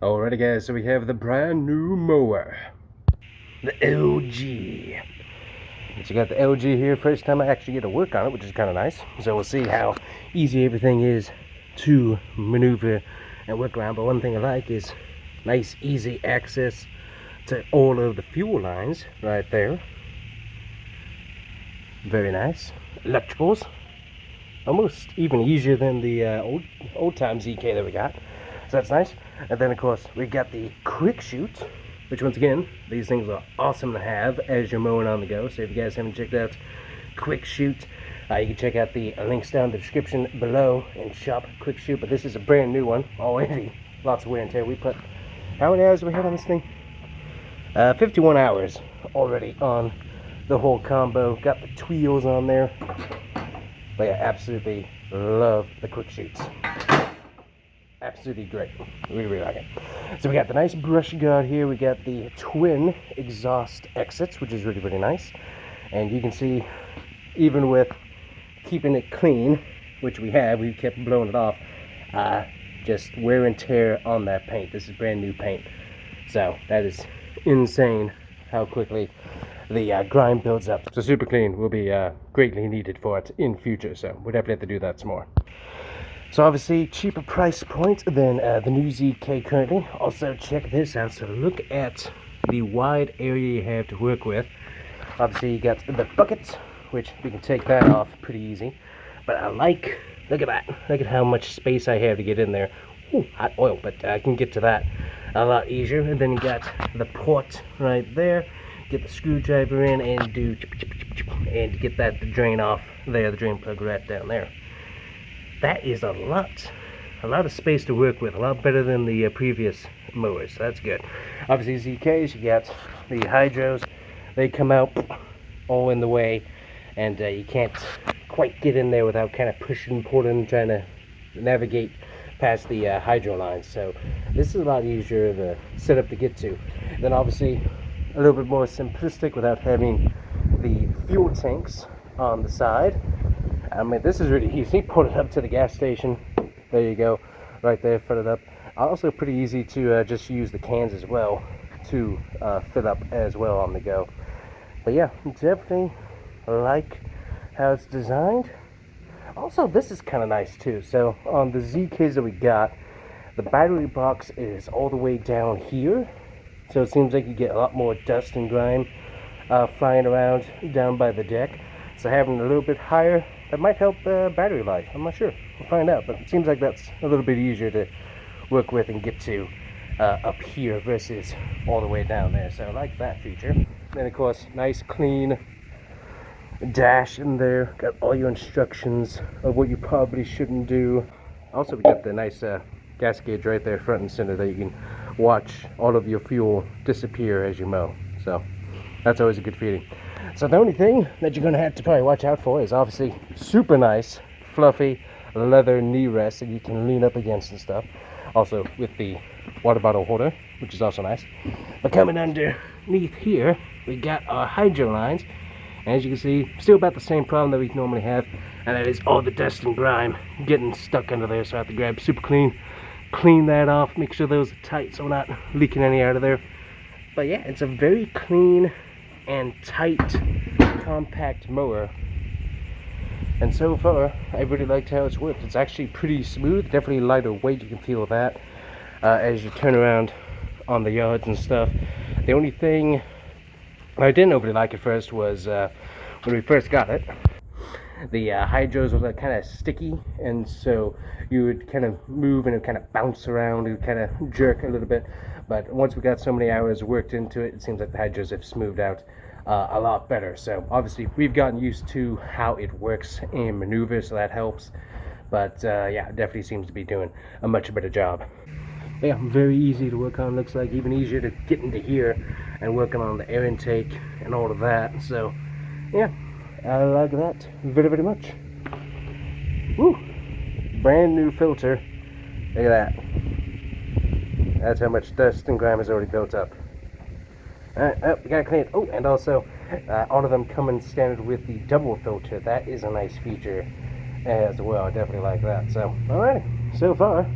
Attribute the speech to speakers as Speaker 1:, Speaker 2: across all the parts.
Speaker 1: Alrighty guys, so we have the brand new mower, the LG. So you got the LG here, first time I actually get to work on it, which is kind of nice. So we'll see how easy everything is to maneuver and work around. But one thing I like is nice easy access to all of the fuel lines right there. Very nice. Electricals, almost even easier than the old time ZK that we got. So that's nice. And then of course we got the QwikChutes, which once again, these things are awesome to have as you're mowing on the go. So if you guys haven't checked out QwikChutes, you can check out the links down in the description below and shop QwikChute. But this is a brand new one already. Lots of wear and tear. We put, how many hours do we have on this thing? 51 hours already on the whole combo. Got the tweels on there. But yeah, absolutely love the QwikChutes. Absolutely great. Really like it. So we got the nice brush guard here. We got the twin exhaust exits, which is really nice. And you can see, even with keeping it clean, which we kept blowing it off, just wear and tear on that paint. This is brand new paint. So that is insane how quickly the grime builds up. So super clean will be greatly needed for it in future. So we'll definitely have to do that some more. So obviously cheaper price point than the new ZK currently. Also check this out. So look at the wide area you have to work with. Obviously you got the buckets, which we can take that off pretty easy. But I like, look at that. Look at how much space I have to get in there. Ooh, hot oil, but I can get to that a lot easier. And then you got the port right there. Get the screwdriver in and do, and get that drain off there, the drain plug right down there. That is a lot of space to work with, a lot better than the previous mowers, so that's good. Obviously ZKs, you got the hydros, they come out all in the way, and you can't quite get in there without kind of pushing, pulling, trying to navigate past the hydro lines. So this is a lot easier of a setup to get to. Then obviously a little bit more simplistic without having the fuel tanks on the side. I mean, this is really easy. Put it up to the gas station. There you go. Right there, fill it up. Also pretty easy to just use the cans as well to fill up as well on the go. But yeah, definitely like how it's designed. Also, this is kind of nice too. So on the ZKs that we got, the battery box is all the way down here. So it seems like you get a lot more dust and grime flying around down by the deck. So having a little bit higher, that might help the battery life. I'm not sure. We'll find out. But it seems like that's a little bit easier to work with and get to up here versus all the way down there. So I like that feature. Then of course, nice clean dash in there. Got all your instructions of what you probably shouldn't do. Also, we got the nice gas gauge right there front and center that you can watch all of your fuel disappear as you mow. So that's always a good feeling. So the only thing that you're going to have to probably watch out for is obviously super nice, fluffy leather knee rest that you can lean up against and stuff. Also with the water bottle holder, which is also nice. But coming underneath here, we got our hydro lines. And as you can see, still about the same problem that we normally have, and that is all the dust and grime getting stuck under there. So I have to grab super clean that off, make sure those are tight so we're not leaking any out of there. But yeah, it's a very clean and tight, compact mower. And so far, I really liked how it's worked. It's actually pretty smooth, definitely lighter weight. You can feel that as you turn around on the yards and stuff. The only thing I didn't overly like at first was when we first got it, the hydros were kind of sticky, and so you would kind of move and it would kind of bounce around, it would kind of jerk a little bit. But once we got so many hours worked into it, it seems like the hydros have smoothed out a lot better. So obviously we've gotten used to how it works in maneuver, so that helps. But yeah, it definitely seems to be doing a much better job. But yeah, very easy to work on. Looks like even easier to get into here and working on the air intake and all of that. So yeah, I like that very much. Woo! Brand new filter. Look at that. That's how much dust and grime has already built up. Alright, oh, we gotta clean it. Oh, and also, all of them come in standard with the double filter. That is a nice feature as well. I definitely like that. So, alrighty. So far,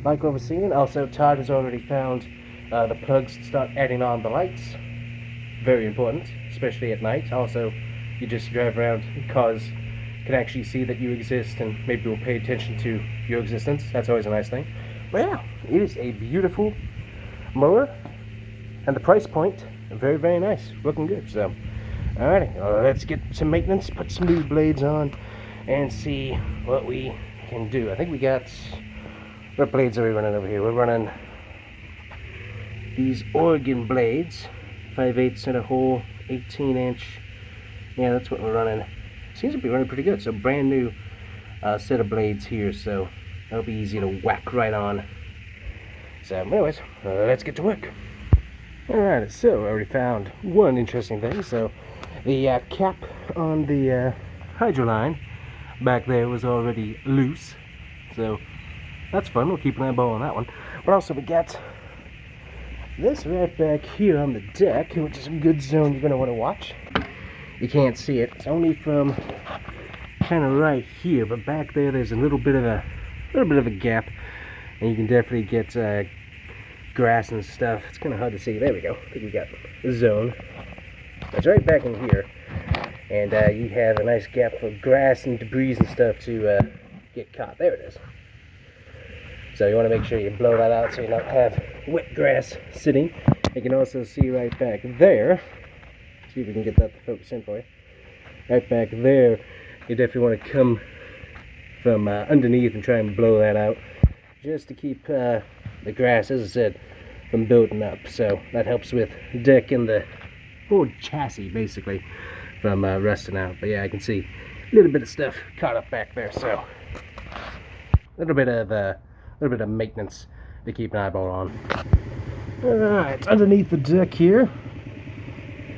Speaker 1: like what we're seeing. Also, Todd has already found the plugs to start adding on the lights. Very important, especially at night. Also, you just drive around, cars can actually see that you exist and maybe will pay attention to your existence. That's always a nice thing. But yeah, it is a beautiful mower, and the price point, very, very nice. Looking good. So, alrighty, let's get some maintenance, put some new blades on, and see what we can do. I think we got, what blades are we running over here? We're running these Oregon blades, 5/8 center hole, 18-inch. Yeah, that's what we're running. Seems to be running pretty good. So brand new set of blades here, so that'll be easy to whack right on. So anyways, let's get to work. Alright, so I already found one interesting thing. So the cap on the hydro line back there was already loose, so that's fun. We'll keep an eyeball on that one. But also we got this right back here on the deck, which is a good zone you're going to want to watch. You can't see it. It's only from kind of right here, but back there there's a little bit of a gap, and you can definitely get grass and stuff. It's kind of hard to see. There we go. I think we got the zone. It's right back in here, and you have a nice gap for grass and debris and stuff to get caught. There it is. So you want to make sure you blow that out so you don't have wet grass sitting. You can also see right back there. See if we can get that to focus in for you. Right back there, you definitely want to come from underneath and try and blow that out, just to keep the grass, as I said, from building up. So that helps with the deck and the whole chassis basically from rusting out. But yeah, I can see a little bit of stuff caught up back there. So a little bit of maintenance to keep an eyeball on. Alright, it's underneath the deck here.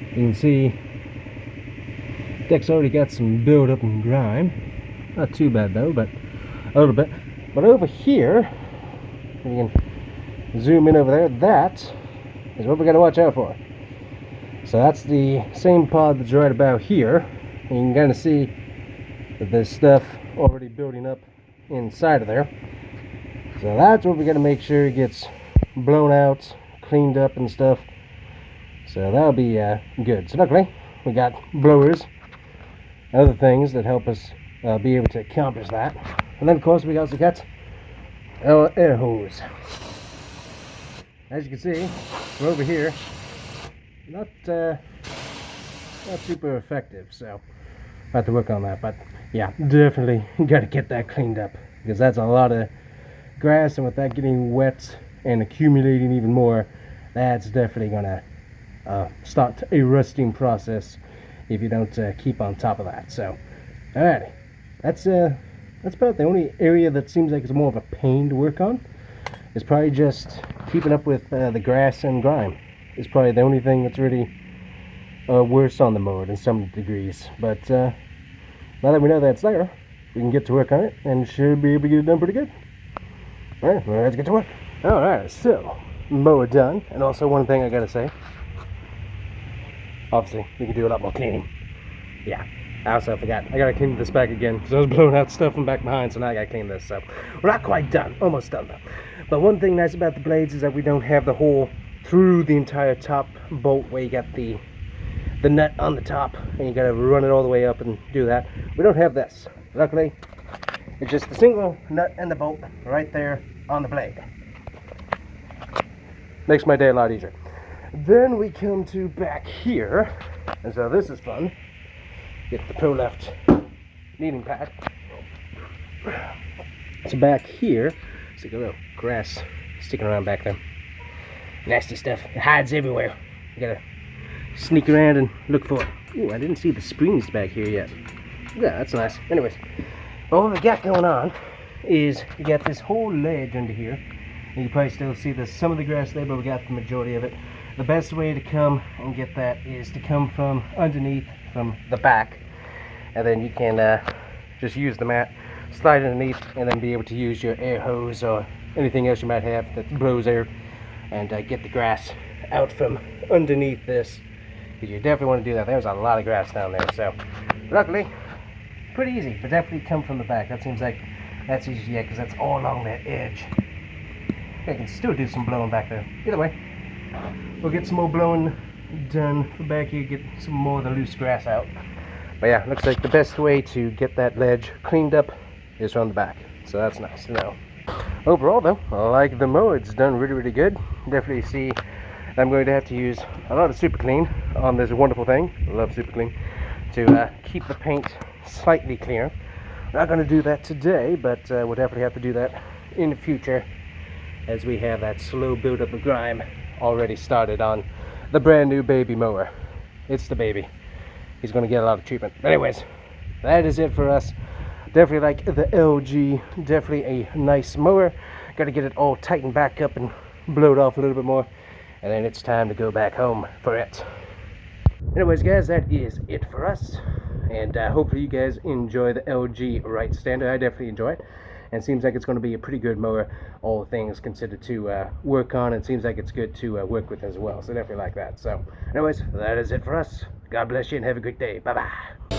Speaker 1: You can see deck's already got some build up and grime. Not too bad though, but a little bit. But over here, you can zoom in over there, that is what we got to watch out for. So that's the same pod that's right about here. And you can kind of see that there's stuff already building up inside of there. So that's what we got to make sure it gets blown out, cleaned up and stuff. So that'll be good. So luckily we got blowers, other things that help us be able to accomplish that. And then of course we also got our air hose. As you can see, we're over here. Not super effective, so I have to work on that. But yeah, definitely got to get that cleaned up, because that's a lot of grass, and with that getting wet and accumulating even more, that's definitely gonna start a rusting process if you don't keep on top of that. So alrighty, that's about the only area that seems like it's more of a pain to work on. It's probably just keeping up with the grass and grime. It's probably the only thing that's really worse on the mower in some degrees. But now that we know that's there, we can get to work on it and should be able to get it done pretty good. Alright, well, let's get to work. Alright, so mower done. And also one thing I gotta say, obviously we can do a lot more cleaning. Yeah, I also forgot, I gotta clean this back again because I was blowing out stuff from back behind, so now I gotta clean this. So we're not quite done, almost done though. But one thing nice about the blades is that we don't have the hole through the entire top bolt where you got the nut on the top and you gotta run it all the way up and do that. We don't have this. Luckily, it's just the single nut and the bolt right there on the blade. Makes my day a lot easier. Then we come to back here, and so this is fun. Get the Pro Left kneading pad. So back here, it's like a little grass sticking around back there. Nasty stuff. It hides everywhere. You gotta sneak around and look for it. Ooh, I didn't see the springs back here yet. Yeah, that's nice. Anyways, what we got going on is we got this whole ledge under here. You can probably still see there's some of the grass there, but we got the majority of it. The best way to come and get that is to come from underneath, from the back, and then you can just use the mat, slide underneath, and then be able to use your air hose or anything else you might have that blows air, and get the grass out from underneath this. Because you definitely want to do that. There's a lot of grass down there, so luckily pretty easy, but definitely come from the back. That seems like that's easy, yeah, because that's all along that edge. I can still do some blowing back there. Either way, we'll get some more blowing done for back here, get some more of the loose grass out. But yeah, looks like the best way to get that ledge cleaned up is from the back. So that's nice to know. Overall though, I like the mower. It's done really good. Definitely see I'm going to have to use a lot of super clean on this wonderful thing. I love super clean to keep the paint slightly clear. Not going to do that today, but we'll definitely have to do that in the future as we have that slow build up of grime already started on the brand new baby mower. It's the baby. He's going to get a lot of treatment. But anyways, that is it for us. Definitely like the LG. Definitely a nice mower. Got to get it all tightened back up and blowed off a little bit more. And then it's time to go back home for it. Anyways, guys, that is it for us. And hopefully you guys enjoy the LG Wright standard. I definitely enjoy it. And it seems like it's going to be a pretty good mower, all things considered, to work on. It seems like it's good to work with as well. So definitely like that. So anyways, that is it for us. God bless you and have a good day. Bye-bye.